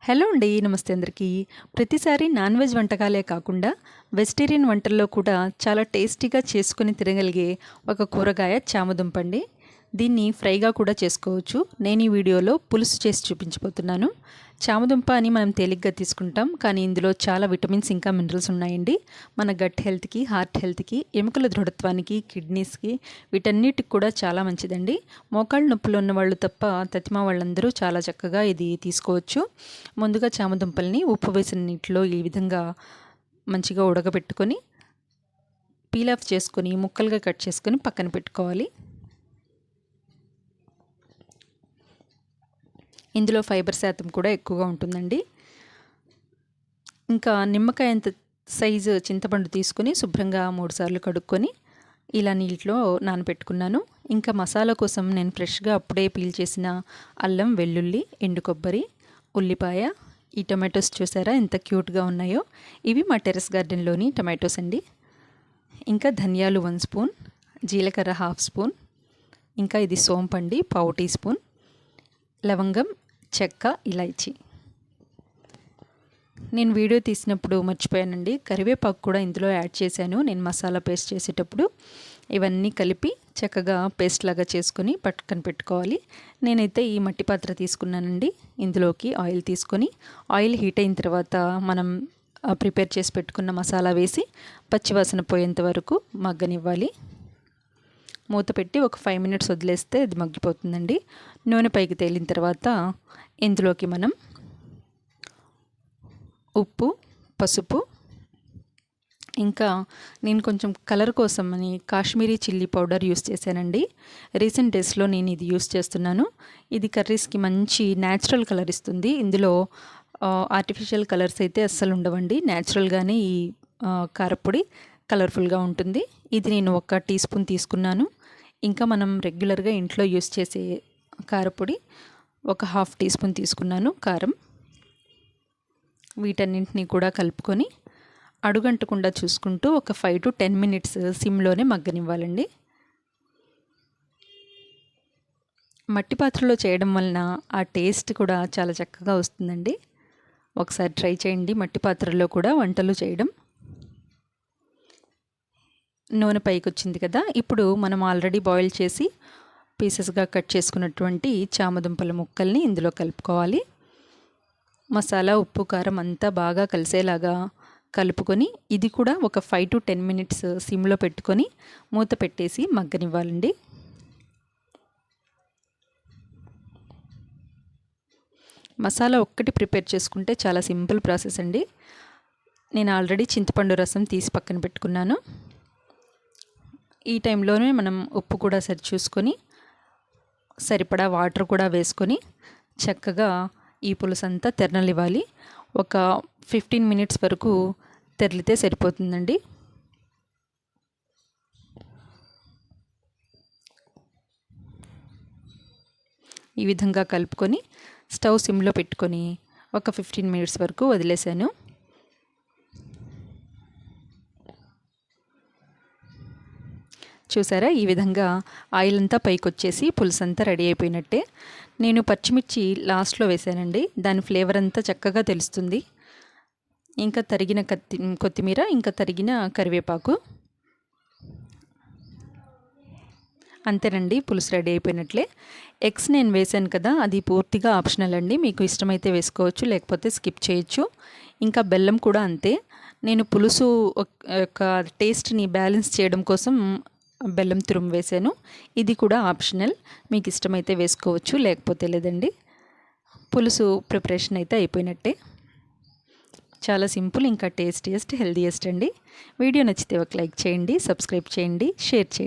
Hello అండి, నమస్తే అందరికీ. ప్రతిసారి నాన్ వెజ్ వంటకాలే కాకుండా వెజిటేరియన్ వంటల్లో కూడా చాలా టేస్టీగా చేసుకుని తినగలిగే ఒక కూరగాయ చామదుంప అండి. దీన్ని ఫ్రైగా కూడా చేసుకోవచ్చు. నేను ఈ వీడియోలో పులుసు చేసి చూపించబోతున్నాను. చామదుంప అని మనం తేలిగ్గా తీసుకుంటాం, కానీ ఇందులో చాలా విటమిన్స్ ఇంకా మినరల్స్ ఉన్నాయండి. మన గట్ హెల్త్కి, హార్ట్ హెల్త్కి, ఎముకల దృఢత్వానికి, కిడ్నీస్కి, వీటన్నిటికి కూడా చాలా మంచిదండి. మోకాళ్ళ నొప్పులు ఉన్న వాళ్ళు తప్ప తతిమా వాళ్ళందరూ చాలా చక్కగా ఇది తీసుకోవచ్చు. ముందుగా చామదుంపల్ని ఉప్పు వేసిన నీటిలో ఈ విధంగా మంచిగా ఉడకబెట్టుకొని పీల్ ఆఫ్ చేసుకొని ముక్కలుగా కట్ చేసుకొని పక్కన పెట్టుకోవాలి. ఇందులో ఫైబర్ శాతం కూడా ఎక్కువగా ఉంటుందండి. ఇంకా నిమ్మకాయ అంత సైజు చింతపండు తీసుకొని శుభ్రంగా 3 సార్లు కడుక్కొని ఇలా నీటిలో నానబెట్టుకున్నాను. ఇంకా మసాలా కోసం నేను ఫ్రెష్గా అప్పుడే పీల్ చేసిన అల్లం, వెల్లుల్లి, ఎండు కొబ్బరి, ఉల్లిపాయ, ఈ టొమాటోస్ చూసారా ఎంత క్యూట్గా ఉన్నాయో. ఇవి మా టెర్రస్ గార్డెన్లోని టొమాటోస్ అండి. ఇంకా ధనియాలు 1 స్పూన్, జీలకర్ర 1/2 స్పూన్, ఇంకా ఇది సోంపండి 1/4 టీ స్పూన్, లవంగం, చెక్క, ఇలాచీ. నేను వీడియో తీసినప్పుడు మర్చిపోయానండి, కరివేపాకు కూడా ఇందులో యాడ్ చేశాను నేను మసాలా పేస్ట్ చేసేటప్పుడు. ఇవన్నీ కలిపి చక్కగా పేస్ట్ లాగా చేసుకొని పక్కన పెట్టుకోవాలి. నేనైతే ఈ మట్టి పాత్ర తీసుకున్నానండి. ఇందులోకి ఆయిల్ తీసుకొని ఆయిల్ హీట్ అయిన తర్వాత మనం ప్రిపేర్ చేసి పెట్టుకున్న మసాలా వేసి పచ్చివాసన పోయేంత వరకు మగ్గనివ్వాలి. మూత పెట్టి ఒక 5 మినిట్స్ వదిలేస్తే అది మగ్గిపోతుందండి. నూనె పైకి తేలిన తర్వాత ఇందులోకి మనం ఉప్పు, పసుపు, ఇంకా నేను కొంచెం కలర్ కోసం అని కాశ్మీరీ చిల్లీ పౌడర్ యూస్ చేశానండి. రీసెంట్ డేస్లో నేను ఇది యూస్ చేస్తున్నాను. ఇది కర్రీస్కి మంచి న్యాచురల్ కలర్ ఇస్తుంది. ఇందులో ఆర్టిఫిషియల్ కలర్స్ అయితే అస్సలు ఉండవండి. న్యాచురల్గానే ఈ కారపొడి కలర్ఫుల్గా ఉంటుంది. ఇది నేను 1 టీ స్పూన్ తీసుకున్నాను. ఇంకా మనం రెగ్యులర్గా ఇంట్లో యూస్ చేసే కారపొడి 1/2 టీ స్పూన్ తీసుకున్నాను కారం. వీటన్నింటినీ కూడా కలుపుకొని అడుగంటకుండా చూసుకుంటూ ఒక 5 to 10 మినిట్స్ సిమ్లోనే మగ్గనివ్వాలండి. మట్టి పాత్రలో చేయడం వలన ఆ టేస్ట్ కూడా చాలా చక్కగా వస్తుందండి. ఒకసారి ట్రై చేయండి మట్టి పాత్రలో కూడా వంటలు చేయడం. నూనె పైకి వచ్చింది కదా, ఇప్పుడు మనం ఆల్రెడీ బాయిల్ చేసి పీసెస్గా కట్ చేసుకున్నటువంటి చామదుంపల ముక్కల్ని ఇందులో కలుపుకోవాలి. మసాలా, ఉప్పు, కారం అంతా బాగా కలిసేలాగా కలుపుకొని ఇది కూడా ఒక 5 to 10 మినిట్స్ సిమ్లో పెట్టుకొని మూత పెట్టేసి మగ్గనివ్వాలండి. మసాలా ఒక్కటి ప్రిపేర్ చేసుకుంటే చాలా సింపుల్ ప్రాసెస్ అండి. నేను ఆల్రెడీ చింతపండు రసం తీసి పక్కన పెట్టుకున్నాను. ఈ టైంలోనే మనం ఉప్పు కూడా సరి చూసుకొని సరిపడా వాటర్ కూడా వేసుకొని చక్కగా ఈ పులుసు అంతా తెరనలివ్వాలి. ఒక 15 మినిట్స్ వరకు తెరిలితే సరిపోతుందండి. ఈ విధంగా కలుపుకొని స్టవ్ సిమ్లో పెట్టుకొని ఒక 15 మినిట్స్ వరకు వదిలేసాను. చూసారా, ఈ విధంగా ఆయిల్ అంతా పైకి వచ్చేసి పులుసు అంతా రెడీ అయిపోయినట్టే. నేను పచ్చిమిర్చి లాస్ట్లో వేసానండి, దాని ఫ్లేవర్ అంతా చక్కగా తెలుస్తుంది. ఇంకా తరిగిన కొత్తిమీర, ఇంకా తరిగిన కరివేపాకు. అంతేనండి, పులుసు రెడీ అయిపోయినట్లే. ఎగ్స్ నేను వేసాను కదా, అది పూర్తిగా ఆప్షనల్ అండి. మీకు ఇష్టమైతే వేసుకోవచ్చు, లేకపోతే స్కిప్ చేయొచ్చు. ఇంకా బెల్లం కూడా అంతే. నేను పులుసు యొక్క టేస్ట్ని బ్యాలెన్స్ చేయడం కోసం బెల్లం తురుము వేసాను. ఇది కూడా ఆప్షనల్, మీకు ఇష్టమైతే వేసుకోవచ్చు, లేకపోతే లేదండి. పులుసు ప్రిపరేషన్ అయితే అయిపోయినట్టే. చాలా సింపుల్, ఇంకా టేస్టీయెస్ట్, హెల్దీయెస్ట్ అండి. వీడియో నచ్చితే ఒక లైక్ చేయండి, సబ్స్క్రైబ్ చేయండి, షేర్ చేయండి.